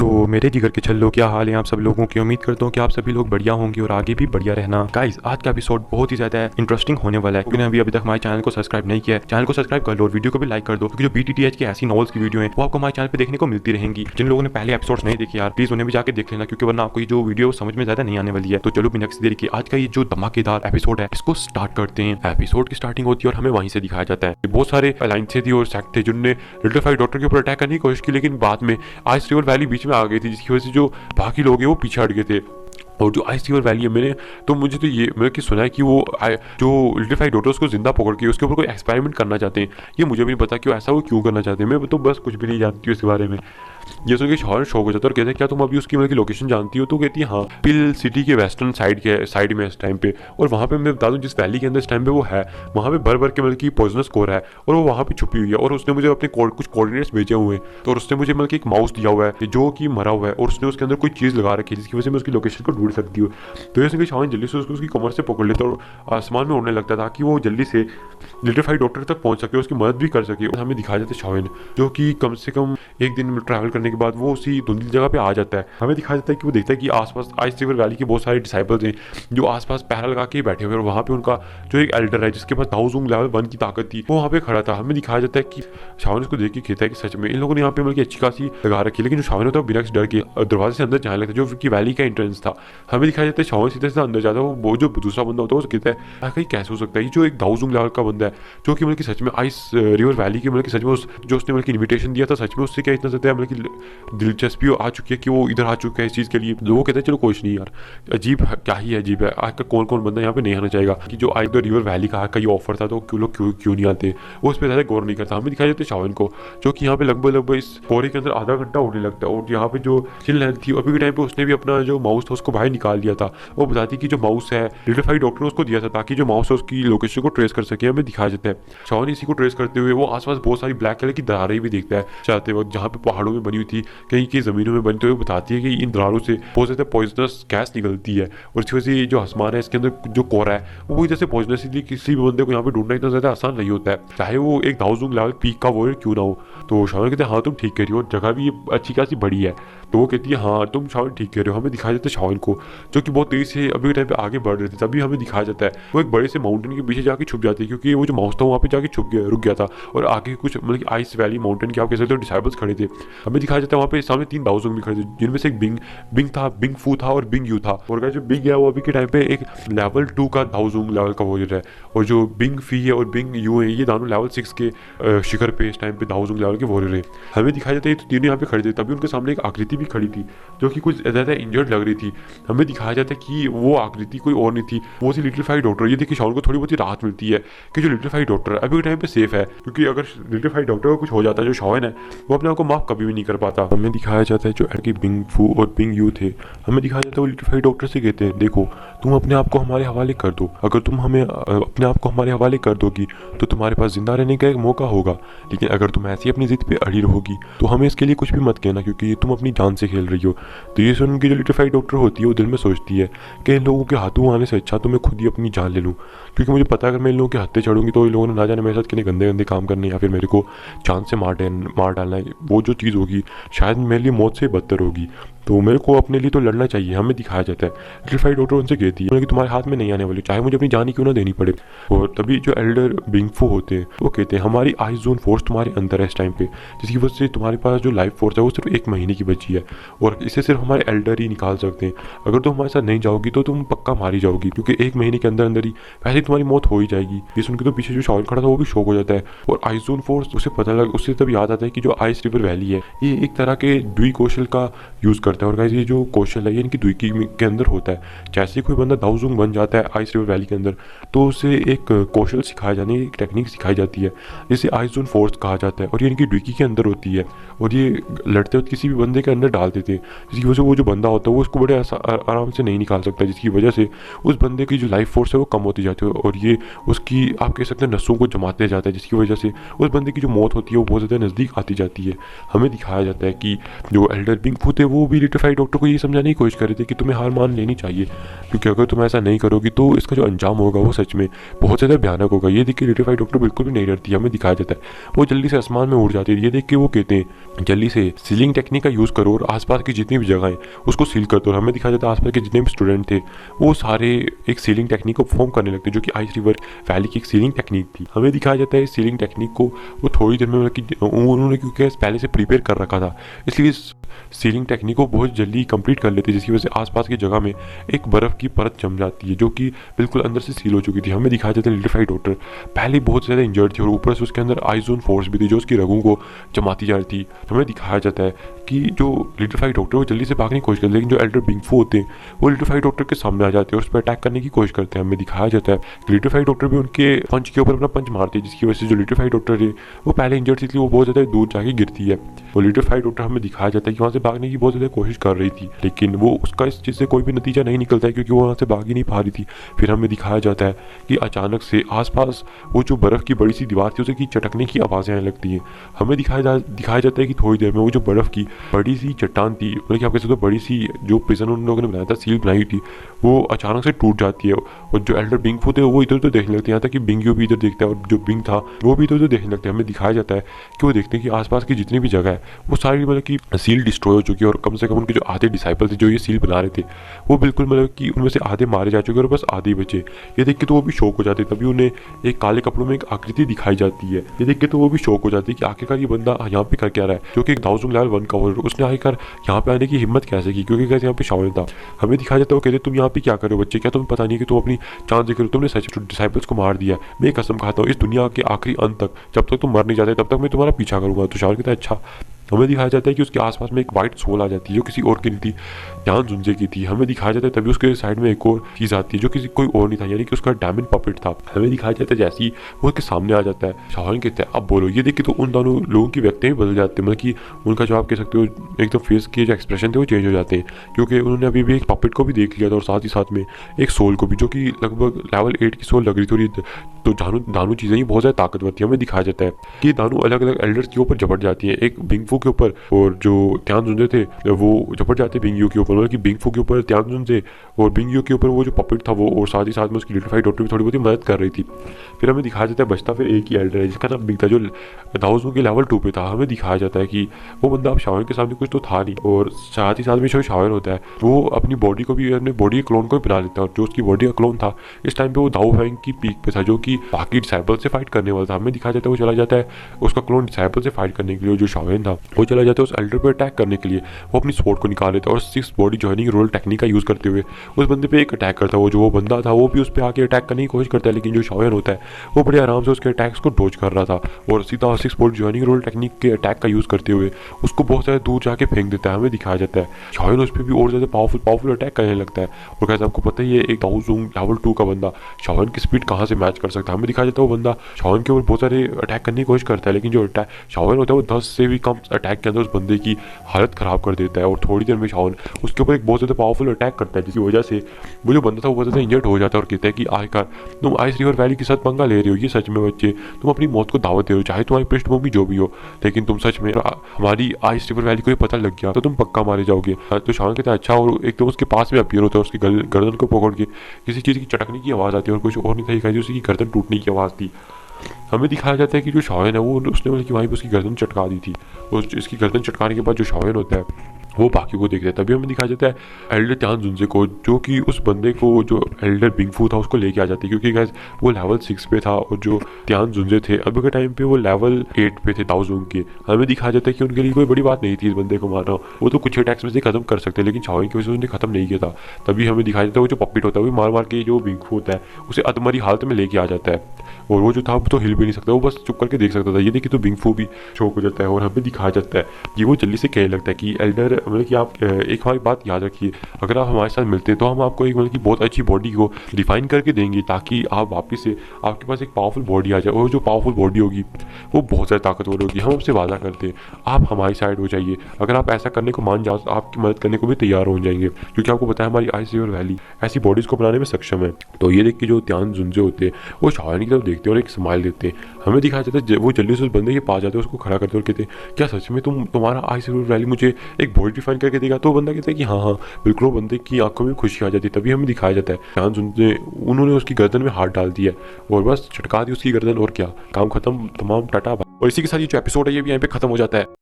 मेरे जिगर के छल्लो, क्या हाल है आप सब लोगों की। उम्मीद करता हूँ कि आप सभी लोग बढ़िया होंगे और आगे भी बढ़िया रहना। गाइस, आज का एपिसोड बहुत ही ज्यादा इंटरेस्टिंग होने वाला है, क्योंकि अभी तक हमारे चैनल को सब्सक्राइब नहीं किया है। चैनल को सब्सक्राइब कर लो और वीडियो को भी लाइक कर दो, क्योंकि जो BTTH की ऐसी नॉवेल्स की वीडियो है वो आपको हमारे चैनल पर देखने को मिलती रहेंगी। जिन लोगों ने पहले एपिसोड नहीं देखे यार, प्लीज उन्हें भी जाकर देख लेना, क्योंकि वरना आपको ये जो वीडियो समझ में ज्यादा नहीं आने वाली है। तो चलो बिना किसी देरी के आज का ये जो धमाकेदार एपिसोड है इसको स्टार्ट करते हैं। एपिसोड की स्टार्टिंग होती है और हमें वहीं से दिखाया जाता है बहुत सारे अलायंसेस थी और सेक्ट थे जिनने लिटिल फाइव डॉक्टर के ऊपर अटैक करने की कोशिश की, लेकिन बाद में आइस रिवर वैली बीच में आ गई थी, जिसकी वजह से जो बाकी लोग हैं वो पीछे हट गए थे। और जो आइस रिवर वैली है मुझे तो ये मैंने कि सुना है कि वो जो लिटिल फाइव डॉटर्स को जिंदा पकड़ के उसके ऊपर कोई एक्सपेरिमेंट करना चाहते हैं। ये मुझे भी नहीं पता कि ऐसा वो क्यों करना चाहते हैं, मैं तो बस कुछ भी नहीं जानती हूँ इसके बारे में। ये सुन के शौहर शौक हो जाता है और कहते हैं क्या तुम अभी उसकी मतलब लोकेशन जानती हो। तो कहती है हाँ, पिल सिटी के वेस्टर्न साइड में इस टाइम पे, और वहाँ पे मैं बता दूँ जिस वैली के अंदर इस टाइम पे वो है वहाँ पे भर के मतलब की पॉइजनस कोर है और वो वहाँ पे छुपी हुई है। और उसने मुझे अपने कुछ कोऑर्डिनेट्स भेजे हुए हैं, तो उसने मुझे मतलब एक माउस दिया हुआ है जो कि मरा हुआ है और उसने उसके अंदर कोई चीज़ लगा रखी है जिसकी वजह से मैं उसकी लोकेशन को ढूंढ सकती हूँ। तो ये सुन के शौहर जल्दी से उसकी कमर से पकड़ लेता और आसमान में उड़ने लगता ताकि वो जल्दी से लिटिल फाइव डॉक्टर तक पहुँच सके, उसकी मदद भी कर सके। हमें दिखाया जाता है शौहर जो कि कम से कम एक दिन ट्रैवल करने के बाद वो उसी धुंधली जगह पे आ जाता है। हमें दिखाया जाता है कि वो देखता है कि आसपास आइस रिवर वैली के बहुत सारे डिसाइपल्स हैं जो आसपास पहरा लगा के बैठे हुए, और वहाँ पे उनका जो एक एल्डर है जिसके पास दाऊजूंग लेवल 1 की ताकत थी वो वहाँ पे खड़ा था। हमें दिखाया जाता है कि शावन इसको देख के कहता है कि सच में इन लोगों ने यहाँ पे मतलब अच्छी खासी लगा रखी है, लेकिन जो शावन होता है बिना डर के दरवाजे से अंदर जाने लगता है जो कि वैली का एंट्रेंस था। हमें दिखाया जाता है शावन सीधे सीधा अंदर जाता है, वो जो दूसरा बंदा होता है वो कहता है कहीं कैसे हो सकता है जो एक दाऊजूंग लेवल का बंदा है जो कि मतलब कि सच में आइस रिवर वैली के मतलब कि सच में जो उसने मतलब इन्विटेशन दिया था सच में उससे क्या इतना ज्यादा मतलब कि दिलचस्पी आ चुकी है कि वो इधर आ चुका है इस चीज़ के लिए। लोग कहते हैं चलो कुछ नहीं यार, अजीब क्या ही अजीब है, आज का कौन कौन बंदा यहाँ पे नहीं आना चाहेगा कि जो आज द रिवर वैली का ये ऑफर था तो क्यों लोग क्यों नहीं आते, वो उस पर ज़्यादा गौर नहीं करता। हमें दिखाई देते शावन को जो कि यहाँ पे लगभग इस कोरे के अंदर आधा घंटा होने लगता है, और यहाँ पे जो चिल लेंथ थी अभी के टाइम पे उसने भी अपना जो माउस था उसको बाहर निकाल दिया था। वो बताती कि जो माउस है लिटिल फाइव डॉक्टर ने उसको दिया था ताकि जो माउस है उसकी लोकेशन को ट्रेस कर सके। हमें दिखाया जाता है शावन इसी को ट्रेस करते हुए वो आसपास बहुत सारी ब्लैक कलर की दरारें भी देखता है चाहते वक्त, जहाँ पे पहाड़ों में बनी हुई थी कहीं की जमीनों में बनते हुए बताती है कि इन दरारों से बहुत ज़्यादा पॉइजनस गैस निकलती है, और इसकी वजह से जो आसमान है इसके अंदर जो कोरा है वो पूरी तरह से पॉइजनस, इसलिए किसी भी बंदे को यहाँ पे ढूंढना इतना ज़्यादा आसान नहीं होता है, चाहे वो एक दाऊजूंग लेवल पीक का वॉरियर क्यों ना हो। तो शावन कहते हैं हाँ तुम ठीक कह रही हो, जगह भी अच्छी खासी बड़ी है। तो वो कहती है हाँ तुम शावन ठीक कह रहे हो। हमें दिखाया जाता है शावन को जो कि बहुत तेज़ी से अभी के टाइम पे आगे बढ़ रहे थे, तभी हमें दिखाया जाता है वो एक बड़े से माउंटेन के पीछे जाके छुप जाते हैं, क्योंकि वो जो माउस था वहाँ पे जाके रुक गया था और आगे कुछ मतलब आइस वैली माउंटेन के आप कह सकते हो डिसाइबल्स खड़े थे। हमें दिखाया जाता है वहाँ पे सामने 3 दाऊजूंग भी खड़े थे, जिनमें से एक बिंग था, बिंग फू था और बिंग यू था। और जो बिंग है वो अभी के टाइम पे एक लेवल 2 का दाऊजूंग लेवल का वॉरियर है, और जो बिंग फी है और बिंग यू है ये दोनों लेवल 6 के शिखर पे इस टाइम पे दाऊजूंग लेवल के वॉरियर है। हमें दिखाया जाता है तो तीनों यहाँ पे खड़े थे, तभी उनके सामने एक आकृति भी खड़ी थी जो कि कुछ ज़्यादा इंजर्ड लग रही थी। हमें दिखाया जाता है कि वो आकृति कोई और नहीं थी, वो थी लिटिल फाइव डॉक्टर। ये देखिए शावन को थोड़ी बहुत राहत मिलती है कि जो लिटिल फाइव डॉक्टर अभी के टाइम पे सेफ है, क्योंकि अगर लिटिल फाइव डॉक्टर को कुछ हो जाता है जो शावन है वो अपने आप को माफ कभी भी नहीं कर पाता। हमें दिखाया जाता है जो बिंग फू और बिंग यू थे, हमें दिखाया जाता है वो लिटिल फाइव डॉक्टर से कहते हैं देखो तुम अपने आप को हमारे हवाले कर दो, अगर तुम हमें अपने आप को हमारे हवाले कर दोगी तो तुम्हारे पास जिंदा रहने का एक मौका होगा, लेकिन अगर तुम ऐसी अपनी जिद पे अड़ी रहोगी तो हमें इसके लिए कुछ भी मत कहना, क्योंकि तुम अपनी जान से खेल रही हो। तो ये सुन के जो लिटिल फाइव डॉक्टर होती है वो दिल में सोचती है कि इन लोगों के हाथों आने से अच्छा तो मैं खुद ही अपनी जान ले लूँ, क्योंकि मुझे पता है अगर मैं इन लोगों के हत्थे चढ़ूंगी तो इन लोगों ने ना जाने मेरे साथ कितने गंदे गंदे काम करने या फिर मेरे को जान से मार डालना है, वो जो चीज़ होगी शायद मेरे लिए मौत से बदतर होगी, तो मेरे को अपने लिए तो लड़ना चाहिए। हमें दिखाया जाता है लिटिल फाइव डॉक्टर उनसे कहती है कि तुम्हारे हाथ में नहीं आने वाली, चाहे मुझे अपनी जान ही क्यों ना देनी पड़े। और तभी जो एल्डर बिंगफो होते हैं वो कहते हैं हमारी आइस जोन फोर्स तुम्हारे अंदर है इस टाइम पे, जिसकी वजह से तुम्हारे पास जो लाइफ फोर्स है वो सिर्फ 1 महीने की बची है और इसे सिर्फ हमारे एल्डर ही निकाल सकते हैं। अगर तुम हमारे साथ नहीं जाओगी तो तुम पक्का मारी जाओगी, क्योंकि 1 महीने के अंदर अंदर ही वैसे तुम्हारी मौत हो ही जाएगी। ये सुनकर तो पीछे जो शावन खड़ा था वो भी शौक हो जाता है, और आइस जोन फोर्स उसे पता लग उससे तब याद आता है कि जो आइस रिवर वैली है ये एक तरह के द्वी कौशल का यूज़ करता है, और गाइस ये जो कौशल है ये इनकी द्वी के अंदर होता है। जैसे कोई बंदा दाऊजूंग बन जाता है आइस रिवर वैली के अंदर तो उसे एक कौशल सिखाया जाने एक टेक्निक सिखाई जाती है जिसे आइस जोन फोर्स कहा जाता है, और ये इनकी ड्विकी के अंदर होती है, और ये लड़ते वक्त किसी भी बंदे के अंदर डाल देते हैं, जिसकी वजह से वो जो बंदा होता है वो उसको बड़े आराम से नहीं निकाल सकता, जिसकी वजह से उस बंदे की जो लाइफ फोर्स है वो कम होती जाती है और ये उसकी आप कह सकते हैं नसों को जमाते जाता है, जिसकी वजह से उस बंदे की जो मौत होती है वो बहुत ज़्यादा नज़दीक आती जाती है। हमें दिखाया जाता है कि जो एल्डर बिंगफू थे वो भी लिटिफाइड डॉक्टर को ये समझाने की कोशिश कर रहे थे कि तुम्हें हार मान लेनी चाहिए, क्योंकि अगर तुम ऐसा नहीं करोगी तो इसका जो अंजाम होगा वो सच में बहुत ज़्यादा भयानक होगा। ये देख के लिटिफाइड डॉक्टर बिल्कुल भी नहीं डरती, हमें दिखाया जाता है वो जल्दी से आसमान में उड़ जाती है। ये देख के वो कहते हैं जल्दी से सीलिंग टेक्निक का यूज़ करो और आसपास की जितनी भी जगह है उसको सील कर दो। हमें दिखाया जाता है आसपास के जितने भी स्टूडेंट थे वो सारे एक सीलिंग टेक्निक को परफॉर्म करने लगते, जो कि आइस रिवर वैली की एक सीलिंग टेक्निक थी। हमें दिखाया जाता है इस सीलिंग टेक्निक को वो थोड़ी देर में उन्होंने क्योंकि पहले से प्रिपेयर कर रखा था, इसलिए सीलिंग टेक्निक को बहुत जल्दी कंप्लीट कर लेते, जिसकी वजह से आसपास की जगह में एक बर्फ़ की परत जम जाती है जो कि बिल्कुल अंदर से सील हो चुकी थी। हमें दिखाया जाता है लिटिफाइड डॉक्टर पहले बहुत ज़्यादा इंजर्ड थी और ऊपर से उसके अंदर आइजोन फोर्स भी थी जो उसकी रगों को जमाती जा रही थी। हमें दिखाया जाता है कि जो लिटिफाइड डॉक्टर वो जल्दी से भागने की कोशिश करते हैं, लेकिन जो एल्डर बिंगफू होते हैं वो लिटिफाइड डॉक्टर के सामने आ जाते हैं और उस पर अटैक करने की कोशिश करते हैं। हमें दिखाया जाता है कि लिटिफाइड डॉक्टर भी उनके पंच के ऊपर अपना पंच मारते हैं, जिसकी वजह से जो लिटिफाइड डॉक्टर है वो पहले इंजर्ड थी इसलिए वो बहुत ज़्यादा दूर जाके गिरती है। वो लिटिफाइड डॉक्टर हमें दिखाया जाता है कि वहाँ से भागने की बहुत ज़्यादा कोशिश कर रही थी, लेकिन वो उसका इस चीज़ से कोई भी नतीजा नहीं निकलता है क्योंकि वो वहाँ से भाग ही नहीं पा रही थी। फिर हमें दिखाया जाता है कि अचानक से आसपास वो जो बर्फ़ की बड़ी सी दीवार थी उसकी चटकने की आवाज़ें आने लगती हैं। हमें दिखाया जाता है कि थोड़ी देर में वो जो बर्फ़ की बड़ी सी चट्टान थी, मतलब कि आप कह सकते हो बड़ी सी जो प्रिजन उन लोगों ने बनाया था, सील बनाई थी, वो अचानक से टूट जाती है और जो एल्डर बिंगफू थे वो इधर उधर देखने लगते हैं। यहाँ तक कि बिंगयू भी इधर देखता है और जो बिंग था वो भी इधर उधर देखने लगते हैं। हमें दिखाया जाता है कि वो देखते हैं कि आसपास की जितनी भी जगह है वो सारी मतलब कि सील डिस्ट्रॉय हो चुकी है और कम से कम उनके जो आधे डिसाइपल थे जो ये सील बना रहे थे वो बिल्कुल मतलब कि उनमें से आधे मारे जा चुके और बस आधे बचे। ये देख के तो वो भी शौक हो जाते, तभी उन्हें एक काले कपड़ों में एक आकृति दिखाई जाती है। ये देख के तो वो भी शौक हो जाती है कि आखिरकार ये बंदा यहाँ पे कर क्या रहा है, जो कि 1000 लेवल 1 का हो, उसने आखिरकार यहाँ पे आने की हिम्मत कैसे की, क्योंकि कैसे यहाँ पे शामिल था। हमें दिखाया जाता है वो कहते तुम यहाँ पे क्या कर रहे हो बच्चे, क्या तुम्हें पता नहीं कि तुम अपनी चांद देख रहे हो, तुमने सच डिसाइपल्स को मार दिया। मैं कसम खाता हूँ इस दुनिया के आखिरी अंत तक जब तक तुम मर नहीं जाते तब तक मैं तुम्हारा पीछा करूंगा। तो शावर कहता है अच्छा। हमें दिखाया जाता है कि उसके आसपास में एक वाइट सोल आ जाती है जो किसी और की नहीं थी, ध्यान जुंजे की थी। हमें दिखाया जाता है तभी उसके साइड में एक और चीज़ आती है जो किसी कोई और नहीं था, यानी कि उसका डायमंड पपेट था। हमें दिखाया जाता है जैसे ही वो उसके सामने आ जाता है शाहन कहते हैं अब बोलो। ये देखिए तो उन दोनों लोगों की व्यक्तियाँ भी बदल जाते हैं, मतलब कि उनका जो आप कह सकते हो एकदम फेस के जो एक्सप्रेशन थे वो चेंज हो जाते हैं, क्योंकि उन्होंने अभी भी एक पपेट को भी देख लिया था और साथ ही साथ में एक सोल को भी, जो कि लगभग लेवल 8 की सोल लग रही थी। तो दानू चीज़ें ही बहुत ज़्यादा ताकतवर थी। हमें दिखाया जाता है कि दानू अलग अलग एल्डर्स के ऊपर झपट जाती है, एक बिंगफू के ऊपर और जो त्यान जुंजे थे वो झपट जाते बिंगयू के ऊपर, मतलब कि बिंगफू के ऊपर त्यान जुंजे और बिंगयू के ऊपर वो जो पपेट था वो, और साथ ही साथ में उसकी लिटिफाइड डॉक्टर भी थोड़ी बहुत मदद कर रही थी। फिर हमें दिखाया जाता है बचता फिर एक ही एल्डर है जिसका नाम बिंग था, जो दाउजू के लेवल 2 पे था। हमें दिखाया जाता है कि वो बंदा अब शावन के सामने कुछ तो था नहीं, और साथ ही साथ में जो शावन होता है वो अपनी बॉडी को भी, अपने बॉडी क्लोन को भी बना लेता है, और जो उसकी बॉडी का क्लोन था इस टाइम पे वो दाऊ फैंग की पीक पे था जो कि बाकी डिसाइपल से फाइट करने वाला था। हमें दिखाया जाता है वो चला जाता है उसका क्लोन डिसाइपल से फाइट करने के लिए, जो शावन था वो चला जाता है उस एल्डर पे अटैक करने के लिए। वो अपनी स्वॉर्ड को निकाल लेता है और 6 बॉडी जॉइनिंग रोल टेक्निक का यूज़ करते हुए उस बंदे पे एक अटैक करता है। वो जो वो बंदा था वो भी उस पर आके अटैक करने की कोशिश करता है, लेकिन जो शावन होता है वो बड़े आराम से उसके अटैक्स को डोज कर रहा था और सीधा 6 बॉडी जॉइनिंग रोल टेक्निक के अटैक का यूज़ करते हुए उसको बहुत ज़्यादा दूर जाके फेंक देता है। हमें दिखाया जाता है शावन उस पर भी और ज़्यादा पावरफुल अटैक करने लगता है, और कैसे आपको पता ही है एक दाऊजूंग लेवल 2 का बंदा शावन की स्पीड कहाँ से मैच कर सकता है। हमें दिखाया जाता है वो बंदा शावन के ऊपर बहुत सारे अटैक करने की कोशिश करता है, लेकिन जो शावन होता है वो 10 से भी कम अटैक के अंदर उस बंदे की हालत ख़राब कर देता है, और थोड़ी देर में शावन उसके ऊपर एक बहुत ज़्यादा पावरफुल अटैक करता है, जिसकी वजह से वो जो बंदा था वो बहुत ज़्यादा इंजर्ड हो जाता है और कहता है कि आखिरकार तुम आइस रिवर वैली के साथ पंगा ले रहे हो, ये सच में बच्चे तुम अपनी मौत को दावत दे रहे हो, चाहे तुम्हारी पृष्ठभूमि जो भी हो, लेकिन तुम सच में हमारी आइस रिवर वैली को ये पता लग गया तो तुम पक्का मारे जाओगे। तो शावन कहता है अच्छा, और एकदम उसके पास में अपीयर होता है, उसकी गर्दन को पकड़ के किसी चीज़ की चटकने की आवाज़ आती है, और कुछ और नहीं था उसकी गर्दन टूटने की आवाज़ थी। हमें दिखाया जाता है कि जो शावन है वो उसने मतलब कि वहीं पर उसकी गर्दन चटका दी थी, और इसकी गर्दन चटकाने के बाद जो शावन होता है वो बाकी को देखते हैं। तभी हमें दिखाया जाता है एल्डर त्यान जुंजे को, जो कि उस बंदे को जो एल्डर बिंगफू था उसको लेके आ जाती है, क्योंकि गैस वो लेवल 6 पे था और जो त्यान जुंजे थे अभी के टाइम पे वो लेवल 8 पे थे दाऊजूंग के। हमें दिखाया जाता है कि उनके लिए कोई बड़ी बात नहीं थी इस बंदे को मारना, वो तो कुछ अटैक्स में से खत्म कर सकते, लेकिन शावन की वजह से उसने खत्म नहीं किया था। तभी हमें दिखाया जाता है वो जो पपिट होता है वो मार मार के जो बिंगफू होता है उसे अधमरी हालत में लेके आ जाता है, और वो जो था तो हिल भी नहीं सकता, वो बस चुप करके देख सकता था। ये देखिए तो बिंगफू भी शौक हो जाता है, और हमें दिखाया जाता है कि वो जल्दी से कहने लगता है कि एल्डर, मतलब कि आप एक हमारी बात याद रखिए, अगर आप हमारे साथ मिलते हैं तो हम आपको एक मतलब कि बहुत अच्छी बॉडी को डिफाइन करके देंगे, ताकि आप वापस से आपके पास एक पावरफुल बॉडी आ जाए, और जो पावरफुल बॉडी होगी वो बहुत ज़्यादा ताकतवर होगी। हम आपसे वादा करते हैं आप हमारी साइड हो जाइए, अगर आप ऐसा करने को मान जाओ तो आपकी मदद करने को भी तैयार हो जाएंगे, क्योंकि आपको पता है हमारी आइस रिवर वैली ऐसी बॉडीज़ को बनाने में सक्षम है। तो ये देख के जो त्यान जुंजे होते हैं वो शावन की तरफ देखते हैं और एक स्माइल देते हैं। हमें दिखाया जाता है वो जल्दी से उस बंदे के पास जाते हैं, उसको खड़ा करते और कहते हैं क्या सच में तुम्हारा आई सिल्वर वैली मुझे एक बॉडी डिफाइन करके देगा। तो वो बंदा कहता है कि हाँ हाँ बिल्कुल। वो बंदे की आंखों में खुशी आ जाती है। तभी हमें दिखाया जाता है चांद सुनते उन्होंने उसकी गर्दन में हाथ डाल दिया और बस चटका दी उसकी गर्दन, और क्या, काम खत्म, तमाम टाटा। और इसी के साथ ये जो एपिसोड है ये भी यहाँ पे खत्म हो जाता है।